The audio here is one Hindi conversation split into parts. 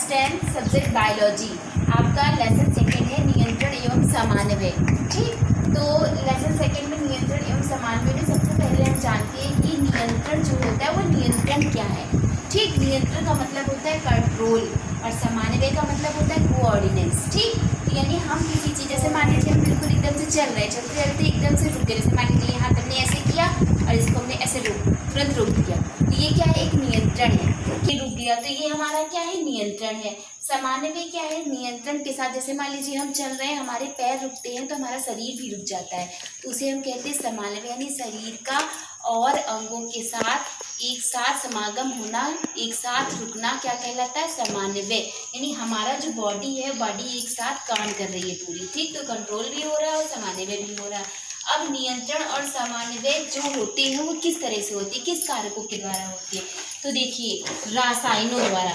Class 10 subject biology. आपका लेसन सेकेंड है नियंत्रण एवं समन्वय। ठीक, तो लेसन सेकेंड में नियंत्रण एवं समन्वय में सबसे पहले हम जानते हैं कि नियंत्रण जो होता है वो नियंत्रण क्या है। ठीक, नियंत्रण का मतलब होता है कंट्रोल और समन्वय का मतलब होता है कोऑर्डिनेट्स। ठीक, तो यानी हम किसी चीज़, जैसे मान लीजिए हम बिल्कुल एकदम से चल रहे हैं, चलते चलते एकदम से रुक गए, जैसे मान लीजिए हाथ हमने ऐसे किया और इसको हमने ऐसे तुरंत रोक दिया, तो ये क्या है, एक नियंत्रण है कि रुक गया, तो ये हमारा क्या है, नियंत्रण है। समन्वय क्या है, नियंत्रण के साथ, जैसे मान लीजिए हम चल रहे हैं, हमारे पैर रुकते हैं तो हमारा शरीर भी रुक जाता है, तो उसे हम कहते हैं समन्वय, यानी शरीर का और अंगों के साथ एक साथ समागम होना, एक साथ रुकना क्या कहलाता है, समन्वय। यानी हमारा जो बॉडी है, बॉडी एक साथ काम कर रही है पूरी। ठीक, तो कंट्रोल भी हो रहा है और समन्वय भी हो रहा है। अब नियंत्रण और समन्वय जो होते हैं वो किस तरह से होते हैं, किस कारकों के द्वारा होते हैं, तो देखिए रासायनों द्वारा।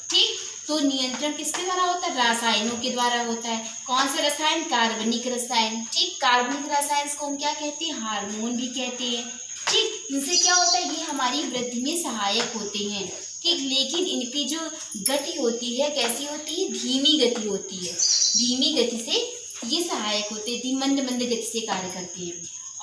ठीक, तो नियंत्रण किसके द्वारा होता है, रासायनों के द्वारा होता है। कौन से रसायन, कार्बनिक रसायन। ठीक, कार्बनिक रसायन को हम क्या कहते हैं, हार्मोन भी कहते हैं। ठीक, इनसे क्या होता है, ये हमारी वृद्धि में सहायक होते हैं। ठीक, लेकिन इनकी जो गति होती है कैसी होती है, धीमी गति होती है, धीमी गति से ये सहायक होते हैं, मंद मंद गति से कार्य करते हैं।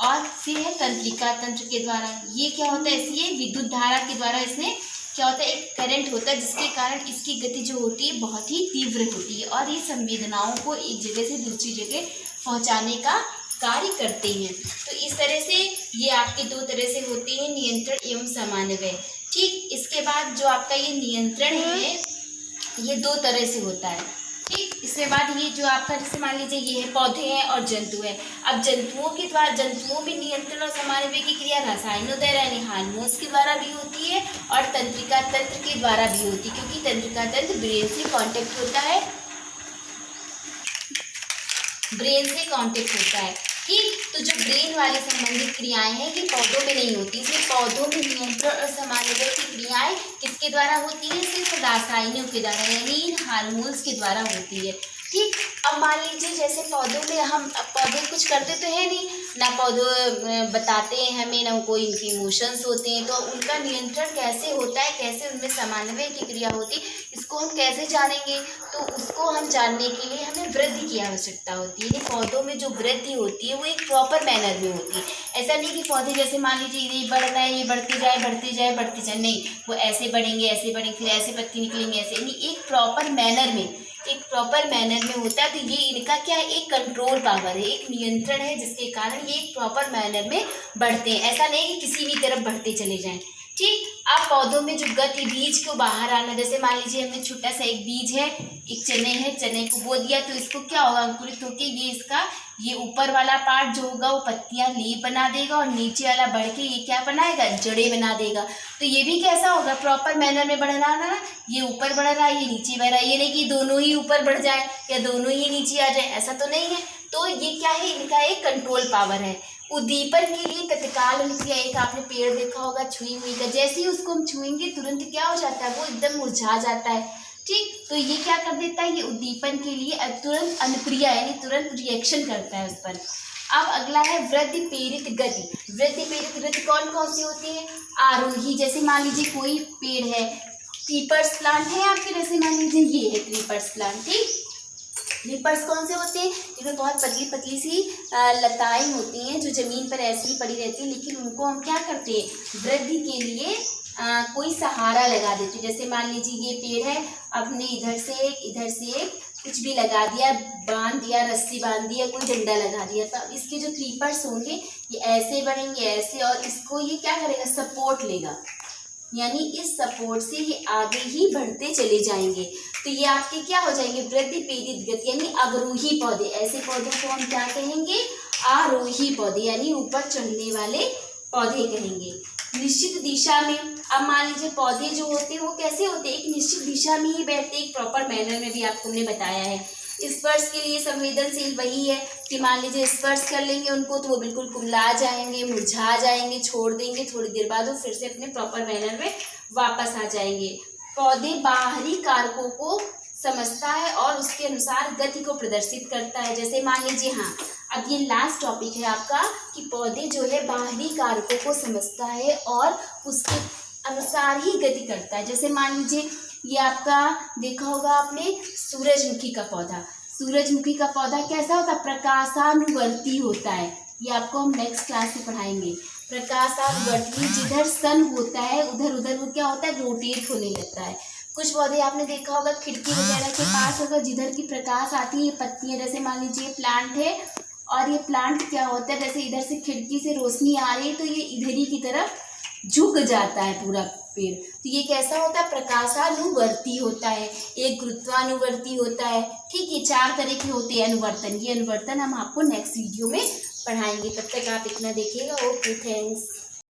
और फिर है तंत्रिका तंत्र के द्वारा, ये क्या होता है, इसलिए विद्युत धारा के द्वारा इसमें क्या होता है, एक करंट होता है जिसके कारण इसकी गति जो होती है बहुत ही तीव्र होती है और ये संवेदनाओं को एक जगह से दूसरी जगह पहुंचाने का कार्य करते हैं। तो इस तरह से ये आपके दो तरह से होते हैं, नियंत्रण एवं समन्वय। ठीक, इसके बाद जो आपका ये नियंत्रण है ये दो तरह से होता है। ठीक, इसके बाद ये जो आपका, जैसे मान लीजिए ये है पौधे हैं और जंतु है। अब जंतुओं के द्वारा, जंतुओं में नियंत्रण और समन्वय की क्रिया रसायनों द्वारा यानी हार्मोन्स के द्वारा भी होती है और तंत्रिका तंत्र के द्वारा भी होती है, क्योंकि तंत्रिका तंत्र ब्रेन से कांटेक्ट होता है, ब्रेन से कांटेक्ट होता है। ठीक, तो जो ब्रेन वाली संबंधित क्रियाएं हैं ये पौधों में नहीं होती, इसलिए पौधों में नियंत्रण और समन्वय की क्रियाएं किसके द्वारा होती है, सिर्फ रासायनिकों के द्वारा यानी हार्मोन्स के द्वारा होती है। ठीक, अब मान लीजिए जैसे पौधों में हम, पौधे कुछ करते तो है नहीं ना, पौधे बताते हैं हमें ना, कोई इनके इमोशंस होते हैं, तो उनका नियंत्रण कैसे होता है, कैसे उनमें समन्वय की क्रिया होती है, इसको हम कैसे जानेंगे, तो उसको हम जानने के लिए हमें वृद्धि की आवश्यकता होती है। यानी पौधों में जो वृद्धि होती है वो एक प्रॉपर मैनर में होती है। ऐसा नहीं कि पौधे जैसे मान लीजिए ये बढ़ रहा है, ये बढ़ते जाए बढ़ते जाए बढ़ते जाए, नहीं, वो ऐसे बढ़ेंगे फिर ऐसे पत्ती निकलेंगे ऐसे, यानी एक प्रॉपर मैनर में, एक प्रॉपर मैनर में होता है। तो ये इनका क्या है, एक कंट्रोल पावर है, एक नियंत्रण है जिसके कारण ये एक प्रॉपर मैनर में बढ़ते हैं। ऐसा नहीं कि किसी भी तरफ बढ़ते चले जाएं। ठीक, अब पौधों में जो गति, बीज को बाहर आना, जैसे मान लीजिए हमें छोटा सा एक बीज है, एक चने है, चने को बो दिया तो इसको क्या होगा, अंकुरित होकर ये इसका ये ऊपर वाला पार्ट जो होगा वो पत्तियां लीफ बना देगा और नीचे वाला बढ़ के ये क्या बनाएगा, जड़ें बना देगा। तो ये भी कैसा होगा, प्रॉपर मैनर में बढ़ रहा है ना, ये ऊपर बढ़ रहा है ये नीचे बढ़ रहा है, ये नहीं कि दोनों ही ऊपर बढ़ जाए या दोनों ही नीचे आ जाए, ऐसा तो नहीं है। तो ये क्या है, इनका एक कंट्रोल पावर है। उद्दीपन के लिए तत्काल अनुक्रिया, एक आपने पेड़ देखा होगा छुई हुई का, जैसे ही उसको हम छुएंगे तुरंत क्या हो जाता है, वो एकदम मुरझा जाता है। ठीक, तो ये क्या कर देता है, ये उद्दीपन के लिए तुरंत अनुक्रिया यानी तुरंत रिएक्शन करता है उस पर। अब अगला है वृद्धि प्रेरित गति। वृद्धि प्रेरित गति कौन कौन सी होती है, आरोही, जैसे मान लीजिए कोई पेड़ है, क्रीपर्स प्लांट है आपके, जैसे मान लीजिए ये है क्रीपर्स प्लांट। ठीक, क्रीपर्स कौन से होते हैं, जिनमें बहुत पतली पतली सी लताएं होती हैं जो ज़मीन पर ऐसे ही पड़ी रहती हैं, लेकिन उनको हम क्या करते हैं, वृद्धि के लिए कोई सहारा लगा देते हैं। जैसे मान लीजिए ये पेड़ है, अपने इधर से एक कुछ भी लगा दिया, बांध दिया, रस्सी बांध दिया, कोई डंडा लगा दिया, तो इसके जो क्रीपर्स होंगे ये ऐसे बढ़ेंगे ऐसे, और इसको ये क्या करेगा, सपोर्ट लेगा, यानी इस सपोर्ट से ये आगे ही बढ़ते चले जाएंगे। तो ये आपके क्या हो जाएंगे, वृद्धि प्रेरित गति यानी अवरोही पौधे। ऐसे पौधों को हम क्या कहेंगे, आरोही पौधे यानी ऊपर चढ़ने वाले पौधे कहेंगे। निश्चित दिशा में, अब मान लीजिए पौधे जो होते हैं वो कैसे होते हैं, एक निश्चित दिशा में ही बैठते, एक प्रॉपर मैनर में भी आपको हमने बताया है। स्पर्श के लिए संवेदनशील वही है कि मान लीजिए स्पर्श कर लेंगे उनको तो वो बिल्कुल कुम्हला जाएंगे, मुरझा जाएंगे, छोड़ देंगे, थोड़ी देर बाद वो फिर से अपने प्रॉपर मैनर में वापस आ जाएंगे। पौधे बाहरी कारकों को समझता है और उसके अनुसार गति को प्रदर्शित करता है। जैसे मान लीजिए, हाँ, अब ये लास्ट टॉपिक है आपका कि पौधे जो है बाहरी कारकों को समझता है और उसके अनुसार ही गति करता है। जैसे मान लीजिए ये आपका देखा होगा आपने सूरजमुखी का पौधा। सूरजमुखी का पौधा कैसा होता है? प्रकाशानुवर्ती होता है। ये आपको हम नेक्स्ट क्लास में पढ़ाएंगे। प्रकाशानुवर्ती, जिधर सन होता है उधर उधर वो क्या होता है? रोटेट होने लगता है। कुछ पौधे आपने देखा होगा खिड़की वगैरह के पास होगा, जिधर की प्रकाश आती है, ये पत्तियां, जैसे मान लीजिए प्लांट है और ये प्लांट क्या होता है, जैसे इधर से खिड़की से रोशनी आ रही है तो ये इधर ही की तरफ झुक जाता है पूरा पेड़। तो ये कैसा होता है? प्रकाशानुवर्ती होता है। एक गुरुत्वानुवर्ती होता है। ठीक, ये 4 तरह के होते हैं अनुवर्तन। ये अनुवर्तन हम आपको नेक्स्ट वीडियो में पढ़ाएंगे। तब तक आप इतना देखिएगा। Okay, thanks.